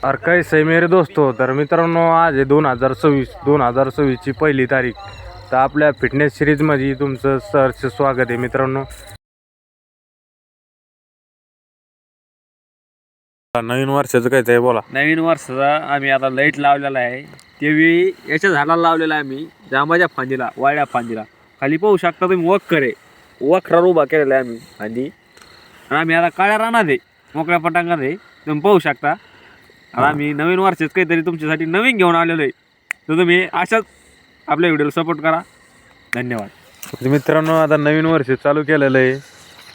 और कैसे मेरे दोस्तों, तर मित्रांनो आज आहे 2026 ची पहिली तारीख. तर आपल्या फिटनेस सिरीजमध्ये तुमचं सहर्ष स्वागत आहे मित्रांनो. नवीन वर्षाचं काय ते बोला. नवीन वर्षाचा आम्ही आता लाईट लावलेला आहे. तेवी याच्या झाडाला लावलेला आहे आम्ही, जांबाच्या फांदीला, वाळ्या फांदीला. खाली पाहू शकता तुम्ही वखरावर उभा केलेला आहे आम्ही फांदी. आणि आम्ही आता काळ्या रानात आहे, मोकळ्या पटांगात आहे, तुम्ही पाहू शकता. आता आम्ही नवीन वर्षात काहीतरी तुमच्यासाठी नवीन घेऊन आलेलो आहे. तर तुम्ही अशाच आपल्या व्हिडिओला सपोर्ट करा. धन्यवाद मित्रांनो. आता नवीन वर्ष चालू केलेलं आहे.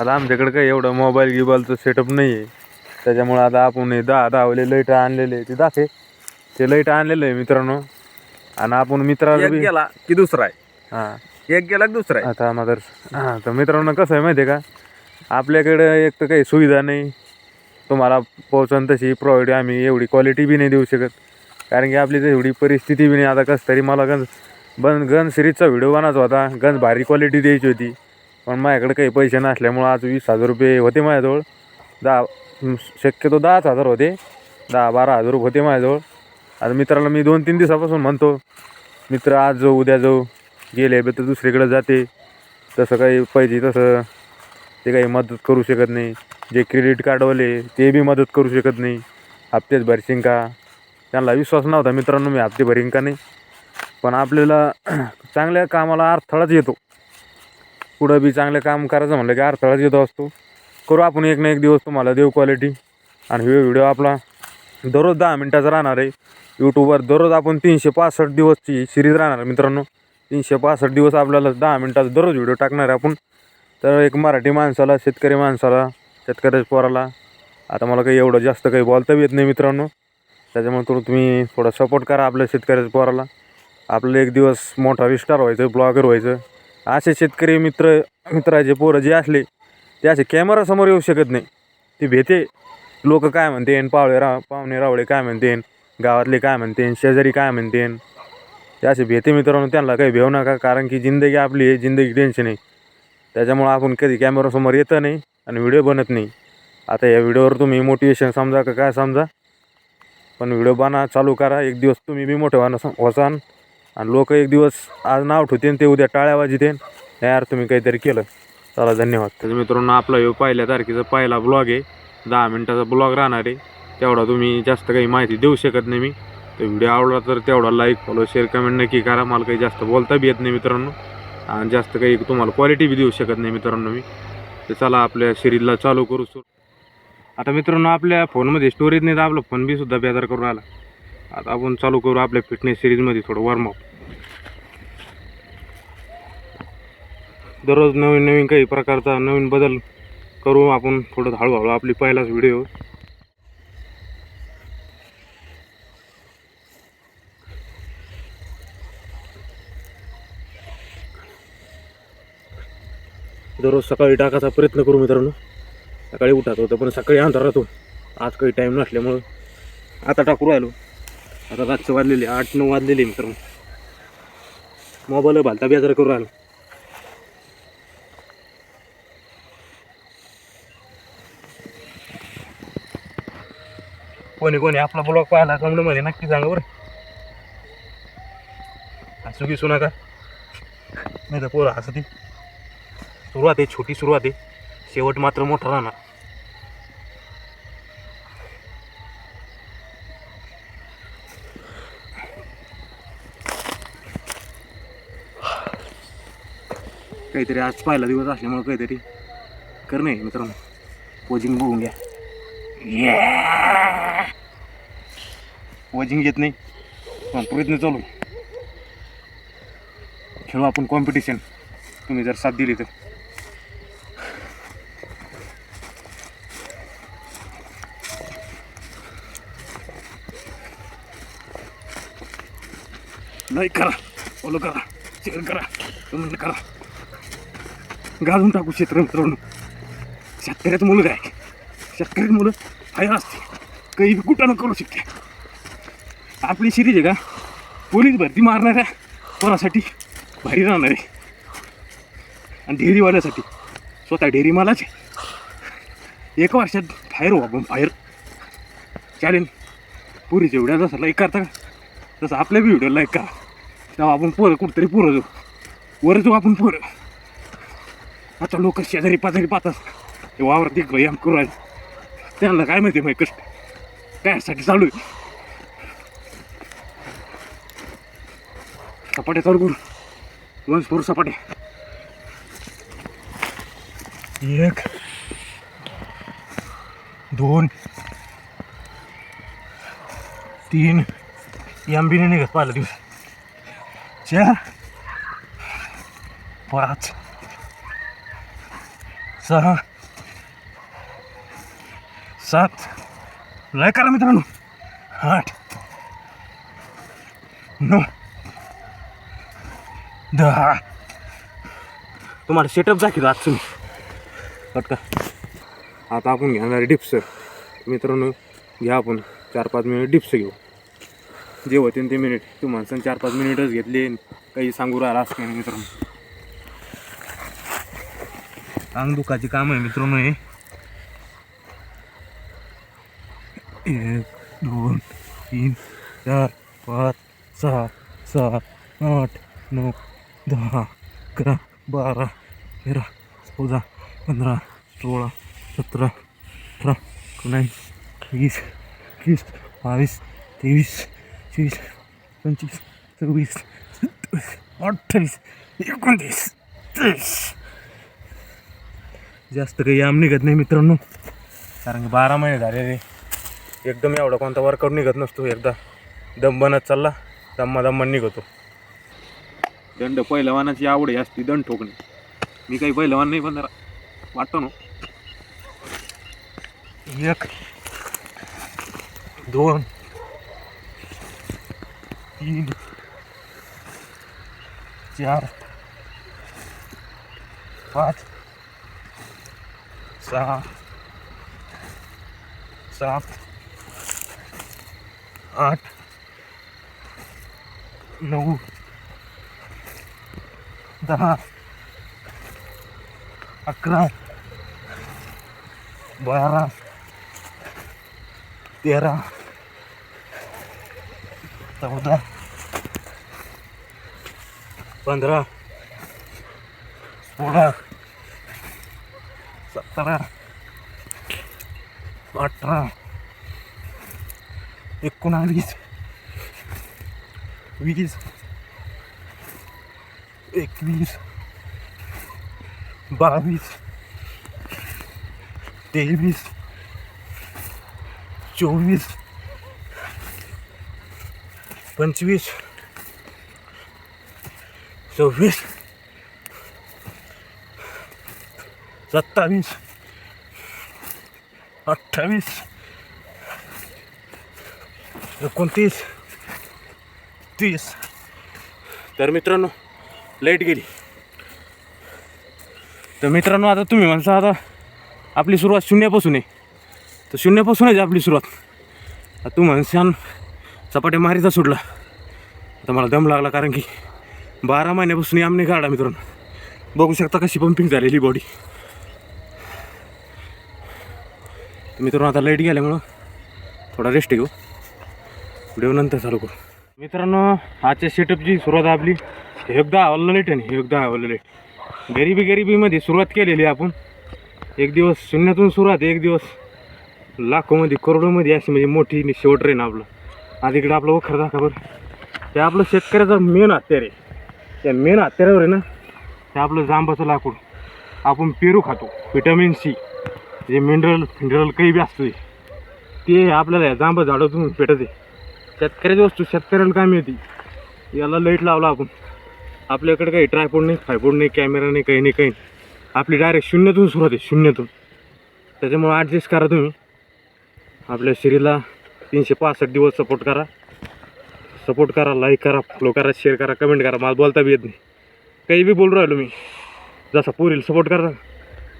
आता आमच्याकडे काही एवढं मोबाईल गिबाईलचं सेटअप नाही आहे, त्याच्यामुळे आता आपण 10 लाईट आणलेले ते दाखे ते लाईट आणलेलं आहे मित्रांनो. आणि आपण मित्राला एक गेला की दुसरा आहे, हां एक गेला की दुसरा आहे. आता मदर तर मित्रांनो कसं आहे माहिती आहे का, आपल्याकडे एक तर काही सुविधा नाही, तुम्हाला पोहोचन तशी प्रोव्हाइड आम्ही एवढी क्वालिटी बी नाही देऊ शकत, कारण की आपली एवढी परिस्थिती बी नाही. आता कसं तरी मला गन सिरीजचा व्हिडिओ बनायचा होता, गन भारी क्वालिटी द्यायची होती, पण माझ्याकडे काही पैसे नसल्यामुळं आज 20,000 रुपये होते माझ्याजवळ. शक्यतो 10,000 होते, 10-12 हजार रुपये होते माझ्याजवळ. आता मित्राला मी 2-3 दिवसापासून म्हणतो, मित्र आज जाऊ उद्या जाऊ, गेले बे तर दुसरीकडे जाते, तसं काही पाहिजे तसं ते काही मदत करू शकत नाही. जे क्रेडिट कार्डवाले ते बी मदत करू शकत नाही. हप्तेच भरशीन का, त्यांना विश्वास नव्हता मित्रांनो मी हप्ते भरीन का नाही. पण आपल्याला चांगल्या कामाला अडथळाच येतो, पुढं बी चांगलं काम करायचं म्हणलं की अडथळाच येतो असतो. करू आपण एक ना एक दिवस तुम्हाला देऊ क्वालिटी. आणि हे व्हिडिओ आपला दररोज 10 मिनटाचा राहणार आहे. यूट्यूबवर दररोज आपण 365 दिवसची सिरीज राहणार मित्रांनो. 365 दिवस आपल्याला 10 मिनटाचा दररोज व्हिडिओ टाकणार आहे आपण. तर एक मराठी माणसाला, शेतकरी माणसाला, शेतकऱ्याच्या पोराला, आता मला काही एवढं जास्त काही बोलता येत नाही मित्रांनो, त्याच्यामुळे तुम्ही थोडा सपोर्ट करा आपल्या शेतकऱ्याच्या पोराला. आपल्याला एक दिवस मोठा स्टार व्हायचं, ब्लॉगर व्हायचं. असे शेतकरी मित्राचे पोरं जे असले ते असे कॅमेरासमोर येऊ शकत नाही. ते भेते लोक काय म्हणते, पाहुणे रावळे काय म्हणते, गावातले काय म्हणते, शेजारी काय म्हणते, ते असे भेते मित्रांनो. त्यांना काही भेऊ नका, कारण की जिंदगी आपली आहे, जिंदगी टेन्शन आहे. त्याच्यामुळं आपण कधी कॅमेरासमोर येतं नाही आणि व्हिडिओ बनत नाही. आता या व्हिडिओवर तुम्ही मोटिवेशन समजा का काय समजा, पण व्हिडिओ बना चालू करा. एक दिवस तुम्ही बी मोठे व्हासान आणि लोक एक दिवस आज नाव ठेवते ते उद्या टाळ्या वाजवते, यार तुम्ही काहीतरी केलं. चला धन्यवाद. तर मित्रांनो आपला हे पहिल्या तारखेचा पहिला ब्लॉग आहे, 10 मिनटाचा ब्लॉग राहणार आहे. तेवढा तुम्ही जास्त काही माहिती देऊ शकत नाही मी. तर व्हिडिओ आवडला तर तेवढा लाईक, फॉलो, शेअर, कमेंट नक्की करा. मला काही जास्त बोलता बी येत नाही मित्रांनो, आणि जास्त काही तुम्हाला क्वालिटी बी देऊ शकत नाही मित्रांनो मी. तर चला आपल्या सिरीजला चालू करू. आता मित्रांनो आपल्या फोनमध्ये स्टोरेज नाही, तर आपला फोन बी सुद्धा बेजार करून आला. आता आपण चालू करू आपल्या फिटनेस सिरीजमध्ये थोडं वॉर्मअप. दररोज नवीन नवीन काही प्रकारचा नवीन बदल करू आपण. थोडं हळूहळू आपली पहिलाच व्हिडिओ. दररोज सकाळी टाकायचा प्रयत्न करू मित्रांनो. सकाळी उठात होतं पण सकाळी अंधार राहतो. आज काही टाईम नसल्यामुळं आता टाकू राहिलो. आता रातचं वाजलेले 8-9 वाजलेले मित्रांनो. मोबाईल भालता बेजार करू राहिलो. कोणी आपला ब्लॉग पाहिला कमेंटमध्ये नक्की सांगा बरं. हसू की नका, नाही तर पोरं हसती. सुरुवात आहे, छोटी सुरुवात आहे, शेवट मात्र मोठा राहणार. काहीतरी आज पहिला दिवस असल्यामुळे काहीतरी करणे मित्रांनो. पोजिंग बघून घ्या. पोजिंग येत नाही पण प्रयत्न चालू. खेळू आपण कॉम्पिटिशन, तुम्ही जर साथ दिली तर. लाईक करा, फॉलो करा, शेअर करा, कमेंट करा. घालून टाकू क्षेत्र मित्रांनो. शेतकऱ्याचं मुलं काय, शेतकऱ्याची मुलं हाय असते, काही कुठं करू शकते. आपली सिरीज आहे का पोलीस भरती मारणाऱ्या कोणासाठी भारी राहणार आहे. आणि डेअरीवाल्यासाठी स्वतः डेअरी मालाच एका वर्षात बाहेर हो आपण बाहेर चालेल. पुरीच्या व्हिडिओ जसं लाईक करता का तसं आपल्या बी व्हिडिओ लाईक करा. तेव्हा आपण पोरं कुठंतरी पोरं जाऊ वर जाऊ आपण पोरं. आता लोक शेजारी पाजारी पाहतात ते वावर दिख भाई आम करू राहिले. त्यांना काय माहिती माहिती कष्ट कायसाठी चालू आहे. सपाट्या चालू करू वंश पोर सपाट्या. 1 2 3 यामबीने निघत पाहिलं दिवस. 4 5 6 7 लय करा मित्रांनो. 8 9 10. तुम्हाला सेटअप दाखवतो आज तुम्ही पटका. आता आपण घेणार डिप्स मित्रांनो. घ्या आपण 4-5 मिनिट डिप्स घेऊ. जे होते ते मिनिट तुम्हाला सण 4-5 मिनिटच घेतले काही सांगू राहिला असं काही नाही मित्रांनो. अंग दुखाची काम आहे मित्रांनो हे. 1 2 3 4 5 6 7 8 9 10 11 12 13 14 15 16 17 18 19 20 21 22 23 24 25 26 28 29 30. जास्त काही याम निघत नाही मित्रांनो कारण की 12 महिने झाले रे. एकदम एवढा कोणता वर्कआउट निघत नसतो. एकदा दम बनत चालला दम्मा निघतो. दंड पहिलवानाची आवड आहे असती दंड ठोकणे. मी काही पहिलवान नाही पण जरा वाटतो ना. 1 2 3 4 5 6 7 8 9 10 11 12 13 14 15 16 17 18 19 20 21 22 23 24 25 26 27 28 29 30. तर मित्रांनो लाईट गेली. तर मित्रांनो आता तुम्ही म्हणता आता आपली सुरुवात शून्यापासून आहे. तर शून्यापासूनच आपली सुरुवात. आता तू म्हणशान सपाट्या मारीचा सुटला. आता मला दम लागला कारण की 12 महिन्यापासून यामने काढा मित्रांनो. बघू शकता कशी पंपिंग झालेली बॉडी. तर मित्रांनो आता लाईट गेल्यामुळं थोडा रेस्ट घेऊ. व्हिडिओ नंतर चालू करू. मित्रांनो आजच्या सेटअपची सुरुवात आपली एकदा आवडलं लेट आहे. एकदा आवडलं लेट. गरिबीमध्ये सुरुवात केलेली आपण. एक दिवस शून्यातून सुरुवात, एक दिवस लाखोमध्ये करोडोमध्ये अशी म्हणजे मोठी शेवट राहीन आपलं. आज इकडं आपलं वखर दाखवा बरं. ते आपलं शेतकऱ्याचा मेन हत्यार आहे. त्या मेन हत्यारावर आहे ना ते आपलं जांबाचं लाकूड. आपण पेरू खातो. व्हिटॅमिन सी जे मिनरल काही बी असतो ते आपल्याला या जांबा झाडातून भेटत आहे. शेतकऱ्याची वस्तू शेतकऱ्याला काय मिळते. याला लाईट लावला आपण. आपल्याकडे काही ट्रायपॉड नाही, फायपॉड नाही, कॅमेरा नाही, काही नाही. आपली डायरेक्ट शून्यातून सुरुवात आहे, शून्यातून. त्याच्यामुळे ॲडजस्ट करा तुम्ही. आपल्या शरीराला 365 दिवस सपोर्ट करा, लाईक करा, फॉलो करा, शेअर करा, कमेंट करा. मला बोलता बी येत नाही. काही बी बोलू राहिलो मी. जसा पोरीला सपोर्ट करा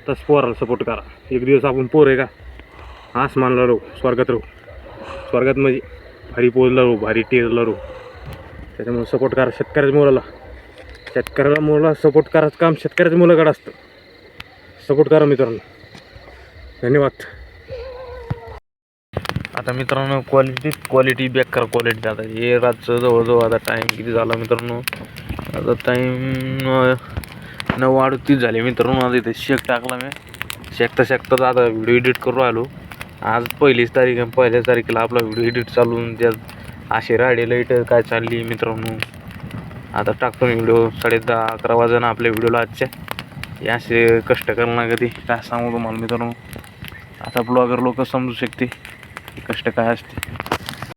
तसं पोराला सपोर्ट करा. एक दिवस आपण पोर आहे का आसमानला राहू, स्वर्गात राहू. स्वर्गात म्हणजे भारी पोजला राहू, भारी टेजला राहू. त्याच्यामुळे सपोर्ट करा शेतकऱ्याला मुलाला सपोर्ट करायचं काम शेतकऱ्याच्या मुलाकडे असतं. सपोर्ट करा मित्रांनो. धन्यवाद. आता मित्रांनो क्वालिटी बेकार क्वालिटी. आता हे रातचं जवळजवळ आता टाईम किती झाला मित्रांनो, आता टाईम 9:38 झाले मित्रांनो. आता इथे शेक टाकला मी, शेकताच आता व्हिडिओ एडिट करू राहिलो. आज पहिलीच तारीख आहे, पहिल्याच तारखेला आपला व्हिडिओ एडिट चालून त्यात असे राडे लाईट काय चालली मित्रांनो. आता टाकतो मी व्हिडिओ 10:30-11 वाजता आपल्या व्हिडिओला आजच्या. हे असे कष्ट करणं कधी काय सांगू तुम्हाला मित्रांनो. आता ब्लॉगर लोक समजू शकते कष्ट काय असते.